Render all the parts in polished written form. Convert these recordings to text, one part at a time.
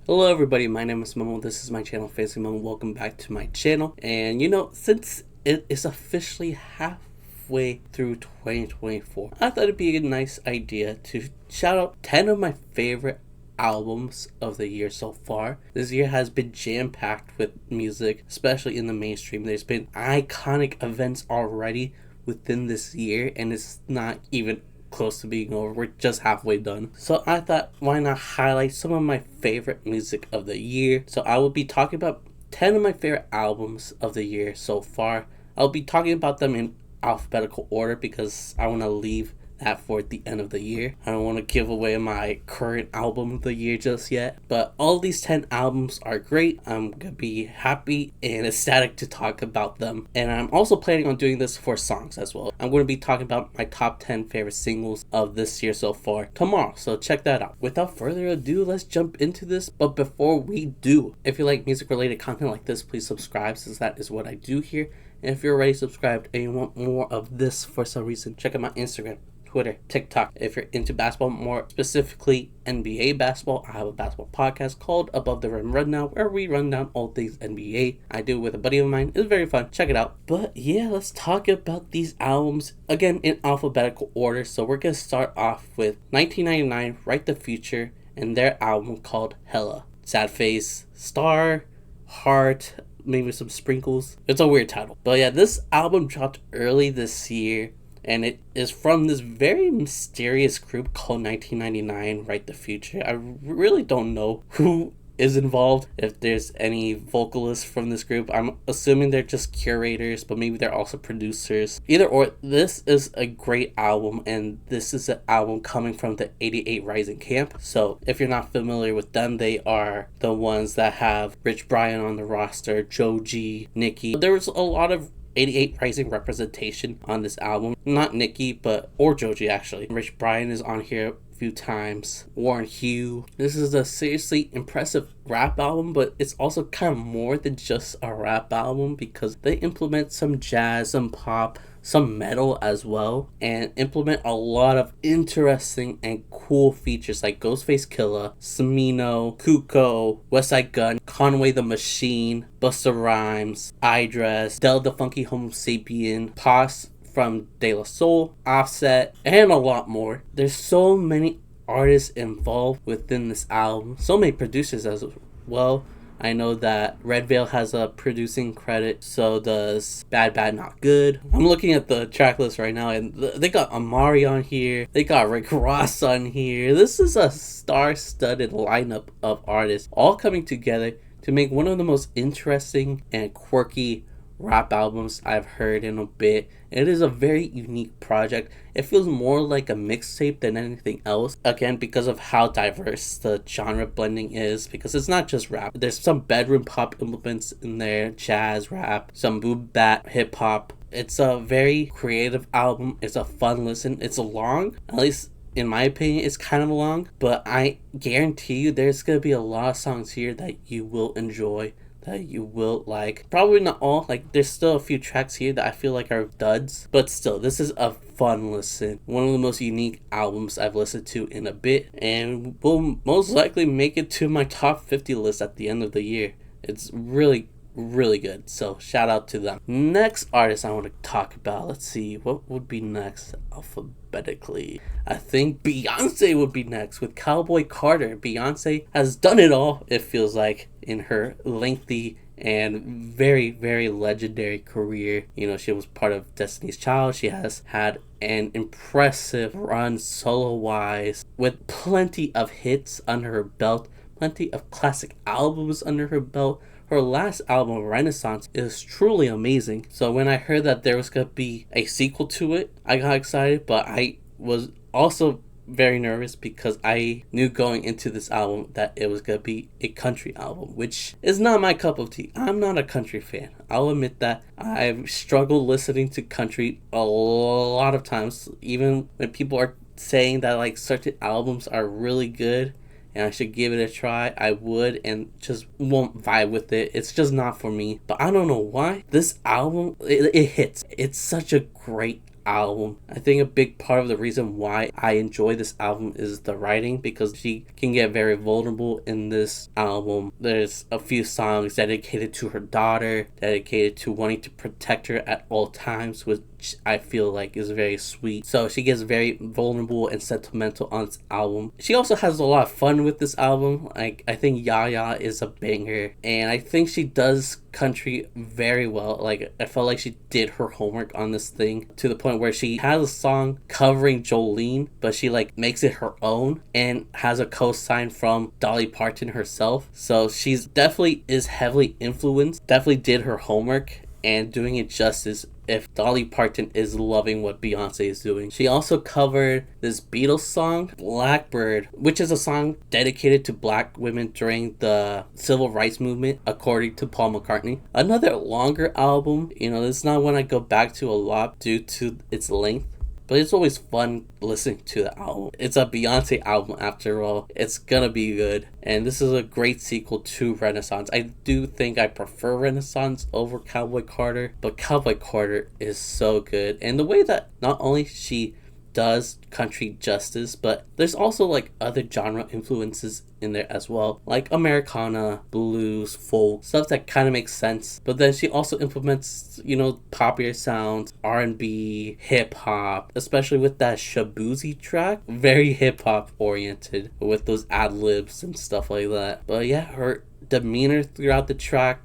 Hello everybody, my name is Memo. This is my channel, FancyMemo. Welcome back to my channel. And since it is officially halfway through 2024, I thought it'd be a nice idea to shout out 10 of my favorite albums of the year so far. This year has been jam-packed with music, especially in the mainstream. There's been iconic events already within this year, and it's not even close to being over. We're just halfway done. So I thought, why not highlight some of my favorite music of the year? So I will be talking about 10 of my favorite albums of the year so far. I'll be talking about them in alphabetical order because I want to leave that for the end of the year. I don't want to give away my current album of the year just yet, but all these 10 albums are great. I'm gonna be happy and ecstatic to talk about them, and I'm also planning on doing this for songs as well. I'm going to be talking about my top 10 favorite singles of this year so far tomorrow, so check that out. Without further ado, let's jump into this. But before we do, if you like music related content like this, please subscribe, since that is what I do here. And if you're already subscribed and you want more of this for some reason, check out my Instagram, Twitter, TikTok. If you're into basketball, more specifically NBA basketball, I have a basketball podcast called Above the Rim Rundown, where we run down all things NBA. I do it with a buddy of mine. It's very fun. Check it out. But yeah, let's talk about these albums again in alphabetical order. So we're gonna start off with 1999, Write the Future, and their album called Hela. Sad face, star, heart, maybe some sprinkles. It's a weird title. But yeah, this album dropped early this year, and it is from this very mysterious group called 1999, Write the Future. I really don't know who is involved, if there's any vocalists from this group. I'm assuming they're just curators, but maybe they're also producers. Either or, this is a great album, and this is an album coming from the 88 Rising camp. So if you're not familiar with them, they are the ones that have Rich Brian on the roster, Joji, Nicki. There was a lot of 88 Rising representation on this album. Not Nicki, or Joji actually. Rich Brian is on here a few times. Warren Hugh. This is a seriously impressive rap album, but it's also kind of more than just a rap album because they implement some jazz, some pop, some metal as well, and implement a lot of interesting and cool features like Ghostface Killah, Smino, Kuko, Westside Gun, Conway the Machine, Busta Rhymes, Idris, Del the Funky Homo Sapien, Pos from De La Soul, Offset, and a lot more. There's so many artists involved within this album, so many producers as well. I know that Red Veil has a producing credit, so does Bad Bad Not Good. I'm looking at the track list right now, and they got Amari on here. They got Rick Ross on here. This is a star-studded lineup of artists all coming together to make one of the most interesting and quirky rap albums I've heard in a bit. It is a very unique project. It feels more like a mixtape than anything else, again because of how diverse the genre blending is, because it's not just rap. There's some bedroom pop implements in there, jazz, rap, some boom bap, hip hop. It's a very creative album. It's a fun listen. It's long, at least in my opinion. It's kind of long, but I guarantee you there's gonna be a lot of songs here that you will enjoy, that you will like. Probably not all, like there's still a few tracks here that I feel like are duds, but still, this is a fun listen. One of the most unique albums I've listened to in a bit, and will most likely make it to my top 50 list at the end of the year. It's really good, so shout out to them. Next artist I want to talk about, let's see, what would be next alphabetically? I think Beyonce would be next with Cowboy Carter. Beyonce has done it all, it feels like, in her lengthy and very legendary career. She was part of Destiny's Child. She has had an impressive run solo wise with plenty of hits under her belt, plenty of classic albums under her belt. Her last album, Renaissance, is truly amazing. So when I heard that there was going to be a sequel to it, I got excited, but I was also very nervous because I knew going into this album that it was going to be a country album, which is not my cup of tea. I'm not a country fan. I'll admit that. I've struggled listening to country a lot of times, even when people are saying that like certain albums are really good and I should give it a try, I would, and just won't vibe with it. It's just not for me. But I don't know why. This album, it hits. It's such a great album. I think a big part of the reason why I enjoy this album is the writing, because she can get very vulnerable in this album. There's a few songs dedicated to her daughter, dedicated to wanting to protect her at all times, which I feel like is very sweet. So she gets very vulnerable and sentimental on this album. She also has a lot of fun with this album. Like, I think Yaya is a banger, and I think she does country very well. Like, I felt like she did her homework on this thing to the point where she has a song covering Jolene, but she like makes it her own and has a co-sign from Dolly Parton herself. So she's definitely is heavily influenced, definitely did her homework and doing it justice if Dolly Parton is loving what Beyonce is doing. She also covered this Beatles song, Blackbird, which is a song dedicated to black women during the civil rights movement, according to Paul McCartney. Another longer album, this is not one I go back to a lot due to its length, but it's always fun listening to the album. It's a Beyonce album after all. It's gonna be good. And this is a great sequel to Renaissance. I do think I prefer Renaissance over Cowboy Carter, but Cowboy Carter is so good. And the way that not only she does country justice, but there's also like other genre influences in there as well, like Americana, blues, folk, stuff that kind of makes sense. But then she also implements, poppier sounds, R&B, hip-hop, especially with that Shabuzi track, very hip-hop oriented with those ad-libs and stuff like that. But yeah, her demeanor throughout the track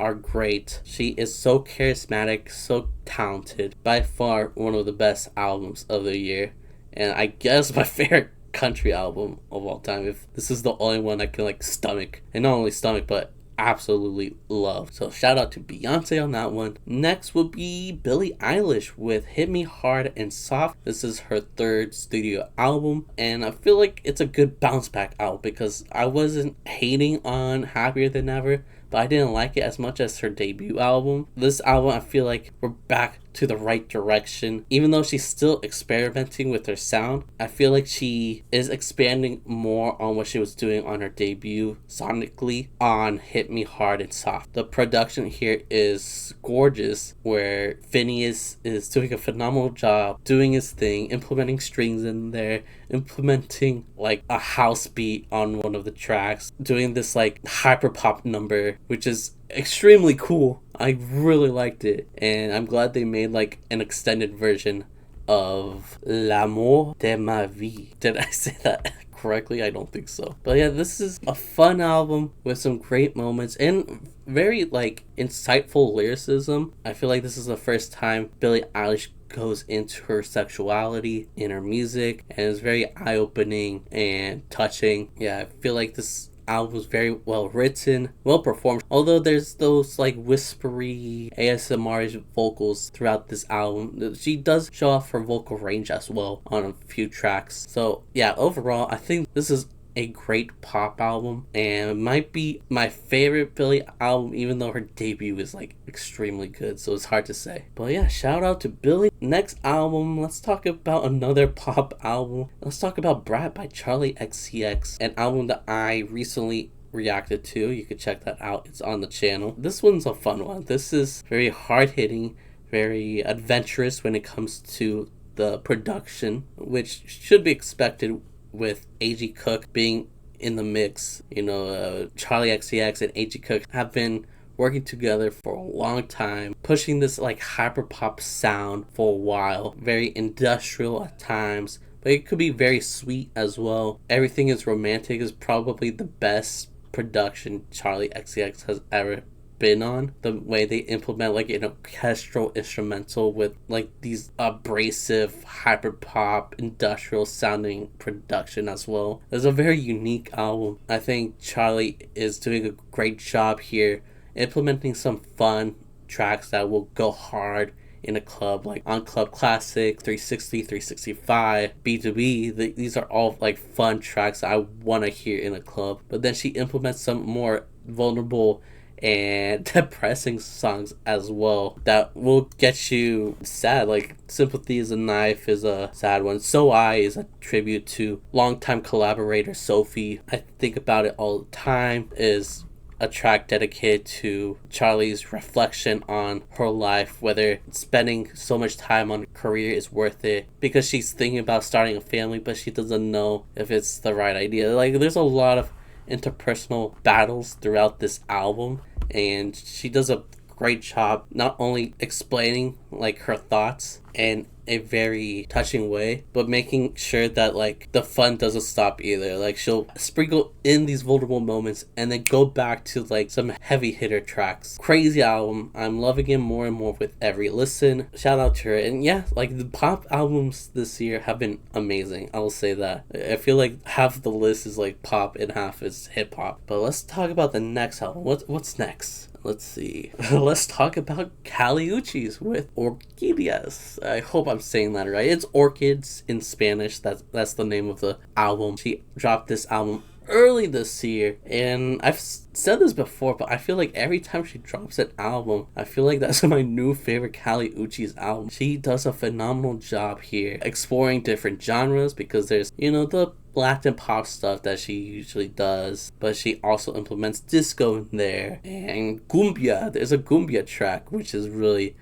are great. She is so charismatic, so talented. By far one of the best albums of the year, and I guess my favorite country album of all time, if this is the only one I can stomach, and not only stomach but absolutely love. So shout out to Beyonce on that one. Next would be Billie Eilish with Hit Me Hard and Soft. This is her third studio album, and I feel like it's a good bounce back album because I wasn't hating on Happier Than Ever, but I didn't like it as much as her debut album. This album, I feel like we're back to the right direction. Even though she's still experimenting with her sound, I feel like she is expanding more on what she was doing on her debut sonically on Hit Me Hard and Soft. The production here is gorgeous, where Phineas is doing a phenomenal job doing his thing, implementing strings in there, implementing a house beat on one of the tracks, doing this hyper pop number, which is extremely cool. I really liked it, and I'm glad they made an extended version of L'amour de ma vie. Did I say that correctly? I don't think so. But yeah, this is a fun album with some great moments and very insightful lyricism. I feel like this is the first time Billie Eilish goes into her sexuality in her music, and it's very eye-opening and touching. Yeah, I feel like this album was very well written, well performed, although there's those whispery ASMR vocals throughout this album. She does show off her vocal range as well on a few tracks. So yeah, overall I think this is a great pop album, and it might be my favorite Billie album, even though her debut is extremely good, so it's hard to say. But yeah, shout out to Billie. Next album, let's talk about another pop album. Let's talk about BRAT by Charli XCX, an album that I recently reacted to. You could check that out, it's on the channel. This one's a fun one. This is very hard-hitting, very adventurous when it comes to the production, which should be expected with A.G. Cook being in the mix. Charli XCX and A.G. Cook have been working together for a long time, pushing this hyper pop sound for a while, very industrial at times, but it could be very sweet as well. Everything Is Romantic is probably the best production Charli XCX has ever been on. The way they implement an orchestral instrumental with these abrasive hyper pop industrial sounding production as well. It's a very unique album. I think Charli is doing a great job here implementing some fun tracks that will go hard in a club, on Club Classic, 360, 365, B2B. These are all fun tracks I want to hear in a club. But then she implements some more vulnerable and depressing songs as well that will get you sad. Sympathy Is a Knife is a sad one. So I is a tribute to longtime collaborator Sophie. I Think About It All the Time is a track dedicated to Charli's reflection on her life, whether spending so much time on her career is worth it, because she's thinking about starting a family, but she doesn't know if it's the right idea. Like, there's a lot of interpersonal battles throughout this album, and she does a great job not only explaining like her thoughts in a very touching way, but making sure that like the fun doesn't stop either. Like, she'll sprinkle in these vulnerable moments and then go back to like some heavy hitter tracks. Crazy album. I'm loving it more and more with every listen. Shout out to her. And yeah, like the pop albums this year have been amazing. I will say that. I feel like half the list is like pop and half is hip hop. But let's talk about the next album. What's next? Let's see. Let's talk about Uchis with ORQUíDEAS. I hope I'm saying that right. It's Orchids in Spanish. That's the name of the album. She dropped this album early this year, and I've said this before, but I feel like every time she drops an album, I feel like that's my new favorite Uchis album. She does a phenomenal job here exploring different genres, because there's, you know, the Latin pop stuff that she usually does, but she also implements disco in there, and cumbia. There's a cumbia track which is really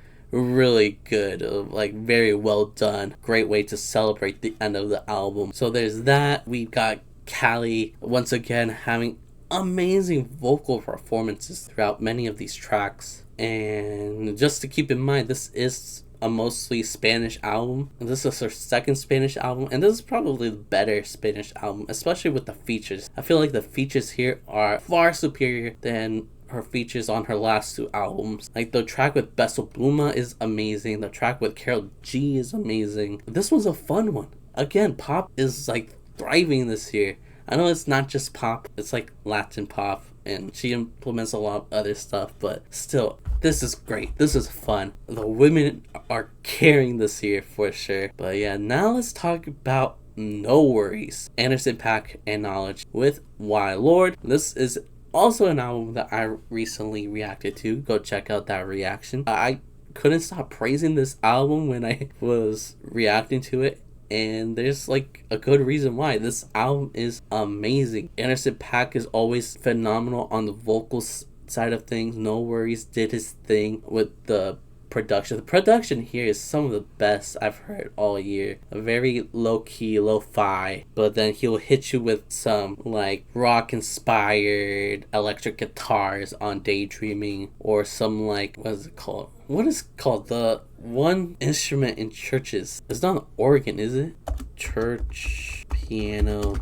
good, like very well done. Great way to celebrate the end of the album. So there's that. We've got Callie once again having amazing vocal performances throughout many of these tracks. And just to keep in mind, this is a mostly Spanish album. This is her second Spanish album, and this is probably the better Spanish album, especially with the features. I feel like the features here are far superior than her features on her last two albums. Like, the track with Beso Pluma is amazing. The track with Karol G is amazing. This one's a fun one. Again, pop is like thriving this year. I know it's not just pop, it's like Latin pop, and she implements a lot of other stuff, but still, this is great. This is fun. The women are carrying this year for sure. But yeah, now let's talk about NxWorries, Anderson .Paak and Knowledge with Why Lord. This is also an album that I recently reacted to. Go check out that reaction. I couldn't stop praising this album when I was reacting to it, and there's like a good reason why. This album is amazing. Anderson .Paak is always phenomenal on the vocals side of things. NxWorries did his thing with the production. The production here is some of the best I've heard all year. A very low-key, lo-fi, but then he'll hit you with some like rock-inspired electric guitars on Daydreaming, or some like, what is it called? What is it called? The one instrument in churches. It's not an organ, is it? Church piano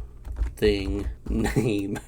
thing name.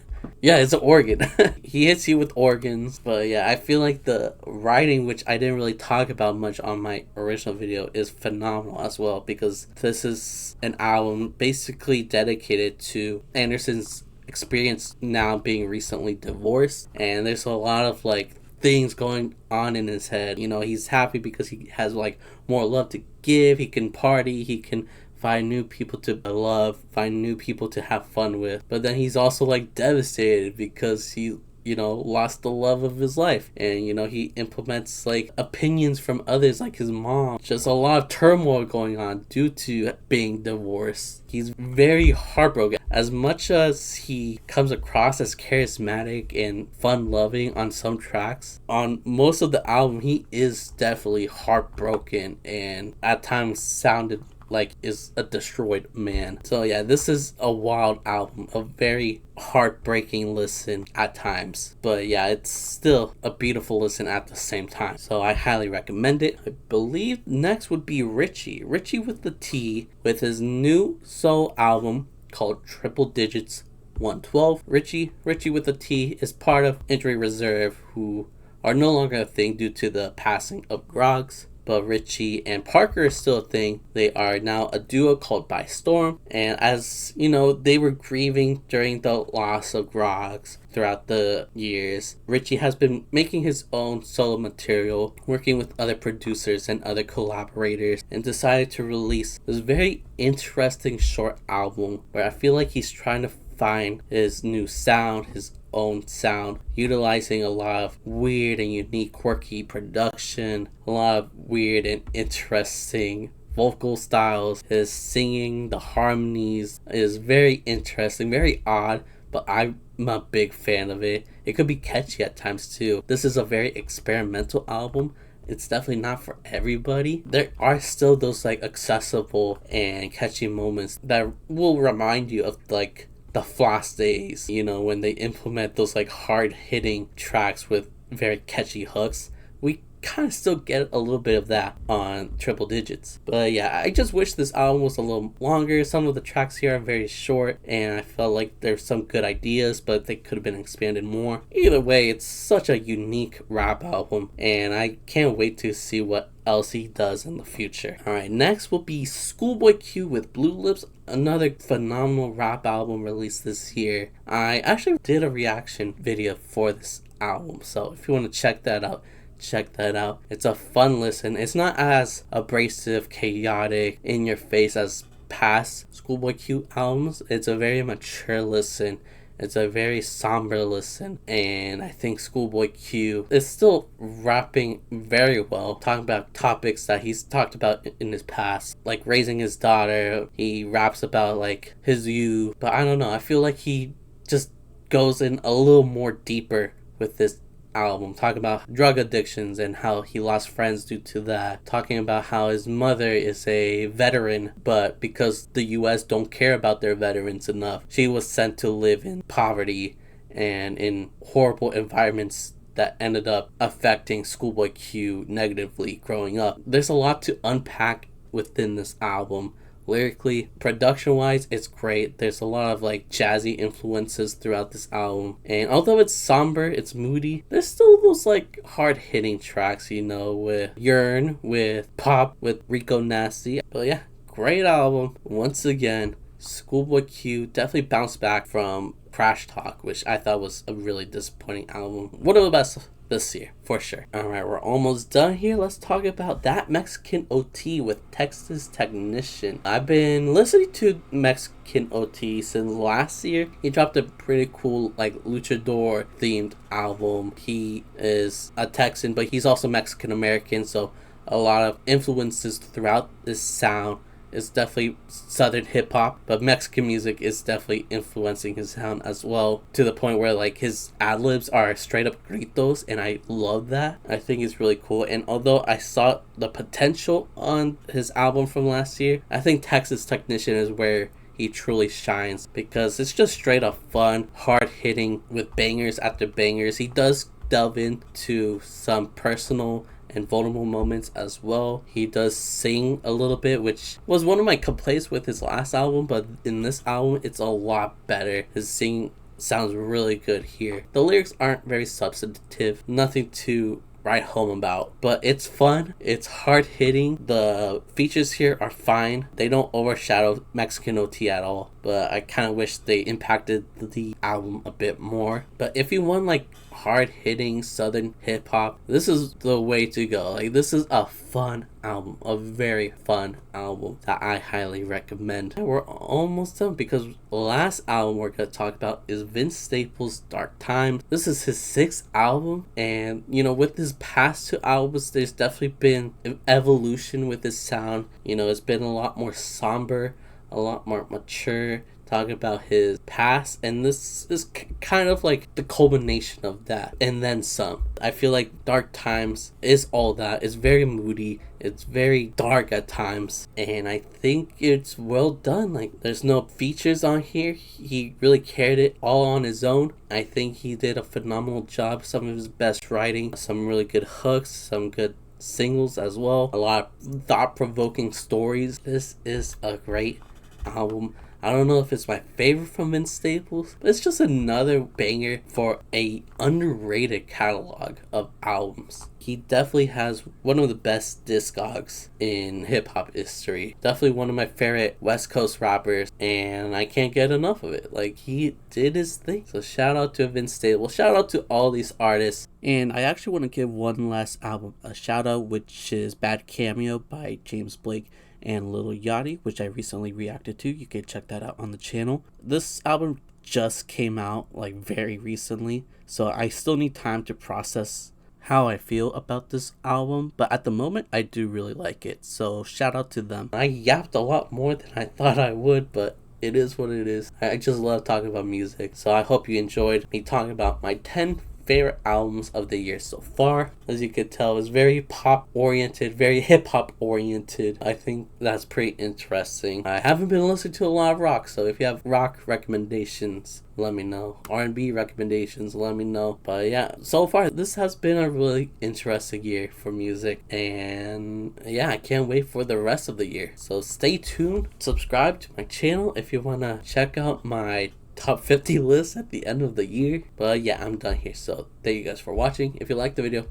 Yeah, it's an organ. He hits you with organs. But yeah, I feel like the writing, which I didn't really talk about much on my original video, is phenomenal as well, because this is an album basically dedicated to Anderson's experience now being recently divorced, and there's a lot of like things going on in his head. You know, he's happy because he has like more love to give. He can party, he can find new people to love, find new people to have fun with. But then he's also like devastated because he, you know, lost the love of his life. And, you know, he implements like opinions from others, like his mom. Just a lot of turmoil going on due to being divorced. He's very heartbroken. As much as he comes across as charismatic and fun-loving on some tracks, on most of the album he is definitely heartbroken, and at times sounded like is a destroyed man. So yeah, this is a wild album, a very heartbreaking listen at times, but yeah, it's still a beautiful listen at the same time, so I highly recommend it. I believe next would be Richie with the T, with his new soul album called Triple Digits 112. Richie with the T is part of Injury Reserve, who are no longer a thing due to the passing of Groggs. But Richie and Parker is still a thing. They are now a duo called By Storm. And as you know, they were grieving during the loss of Groggs throughout the years. Richie has been making his own solo material, working with other producers and other collaborators, and decided to release this very interesting short album where I feel like he's trying to find his new sound, his own sound, utilizing a lot of weird and unique, quirky production, a lot of weird and interesting vocal styles. His singing, the harmonies is very interesting, very odd, but I'm a big fan of it. It could be catchy at times too. This is a very experimental album. It's definitely not for everybody. There are still those like accessible and catchy moments that will remind you of like the floss days, you know, when they implement those like hard hitting tracks with very catchy hooks. We kind of still get a little bit of that on Triple Digits. But yeah, I just wish this album was a little longer. Some of the tracks here are very short, and I felt like there's some good ideas, but they could have been expanded more. Either way, it's such a unique rap album, and I can't wait to see what else he does in the future. Alright, next will be Schoolboy Q with Blue Lips, another phenomenal rap album released this year. I actually did a reaction video for this album, so if you want to check that out, check that out. It's a fun listen. It's not as abrasive, chaotic, in your face as past Schoolboy Q albums. It's a very mature listen. It's a very somber listen, and I think Schoolboy Q is still rapping very well, talking about topics that he's talked about in his past, like raising his daughter. He raps about like his youth, but I don't know, I feel like he just goes in a little more deeper with this album, talking about drug addictions and how he lost friends due to that, talking about how his mother is a veteran, but because the US don't care about their veterans enough, she was sent to live in poverty and in horrible environments that ended up affecting Schoolboy Q negatively growing up. There's a lot to unpack within this album. Lyrically, production-wise, it's great. There's a lot of like jazzy influences throughout this album. And although it's somber, it's moody, there's still those like hard-hitting tracks, you know, with Yearn, with Pop, with Rico Nasty. But yeah, great album. Once again, Schoolboy Q definitely bounced back from Crash Talk, which I thought was a really disappointing album. One of the best this year, for sure. Alright, we're almost done here. Let's talk about That Mexican OT with Texas Technician. I've been listening to Mexican OT since last year. He dropped a pretty cool, like, luchador themed album. He is a Texan, but he's also Mexican American, so a lot of influences throughout this sound. It's definitely southern hip-hop, but Mexican music is definitely influencing his sound as well, to the point where like his ad-libs are straight up gritos, and I love that. I think it's really cool. And although I saw the potential on his album from last year, I think Texas Technician is where he truly shines, because it's just straight up fun, hard-hitting with bangers after bangers. He does delve into some personal and vulnerable moments as well. He does sing a little bit, which was one of my complaints with his last album, but in this album it's a lot better. His singing sounds really good here. The lyrics aren't very substantive, nothing to write home about, but it's fun, it's hard-hitting. The features here are fine. They don't overshadow Mexican OT at all, but I kind of wish they impacted the album a bit more. But if you want like hard-hitting southern hip-hop, this is the way to go. Like, this is a fun album, a very fun album that I highly recommend. And we're almost done, because the last album we're going to talk about is Vince Staples' Dark Times. This is his 6th album, and you know, with his past 2 albums, there's definitely been an evolution with his sound. You know, it's been a lot more somber, a lot more mature, talking about his past, and this is kind of like the culmination of that, and then some. I feel like Dark Times is all that. It's very moody, it's very dark at times, and I think it's well done. Like, there's no features on here. He really carried it all on his own. I think he did a phenomenal job. Some of his best writing, some really good hooks, some good singles as well, a lot of thought-provoking stories. This is a great album. I don't know if it's my favorite from Vince Staples, but it's just another banger for a underrated catalog of albums. He definitely has one of the best discogs in hip-hop history. Definitely one of my favorite West Coast rappers, and I can't get enough of it. Like, he did his thing. So shout out to Vince Staples. Shout out to all these artists. And I actually want to give one last album a shout out, which is Bad Cameo by James Blake and Lil Yachty, which I recently reacted to. You can check that out on the channel. This album just came out like very recently, so I still need time to process how I feel about this album, but at the moment I do really like it, so shout out to them. I yapped a lot more than I thought I would, but it is what it is. I just love talking about music. So I hope you enjoyed me talking about my 10 favorite albums of the year so far. As you could tell, it's very pop oriented, very hip hop oriented. I think that's pretty interesting. I haven't been listening to a lot of rock, so if you have rock recommendations, let me know. R&B recommendations, let me know. But yeah, so far this has been a really interesting year for music, and yeah, I can't wait for the rest of the year. So stay tuned, subscribe to my channel if you want to check out my top 50 list at the end of the year. But yeah, I'm done here. So thank you guys for watching. If you like the video,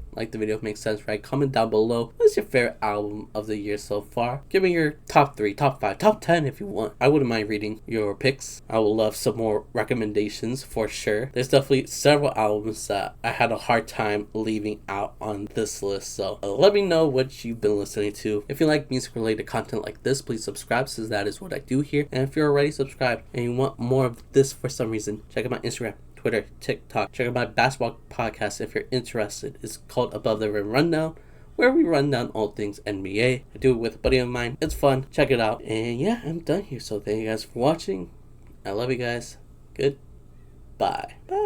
makes sense, right? Comment down below, what's your favorite album of the year so far? Give me your top 3, top 5, top 10 if you want. I wouldn't mind reading your picks. I would love some more recommendations for sure. There's definitely several albums that I had a hard time leaving out on this list, so let me know what you've been listening to. If you like music related content like this, please subscribe, since that is what I do here. And if you're already subscribed and you want more of this for some reason, check out my Instagram, Twitter, TikTok. Check out my basketball podcast if you're interested. It's called Above the Rim Rundown, where we run down all things NBA. I do it with a buddy of mine. It's fun. Check it out. And yeah, I'm done here. So thank you guys for watching. I love you guys. Goodbye. Bye.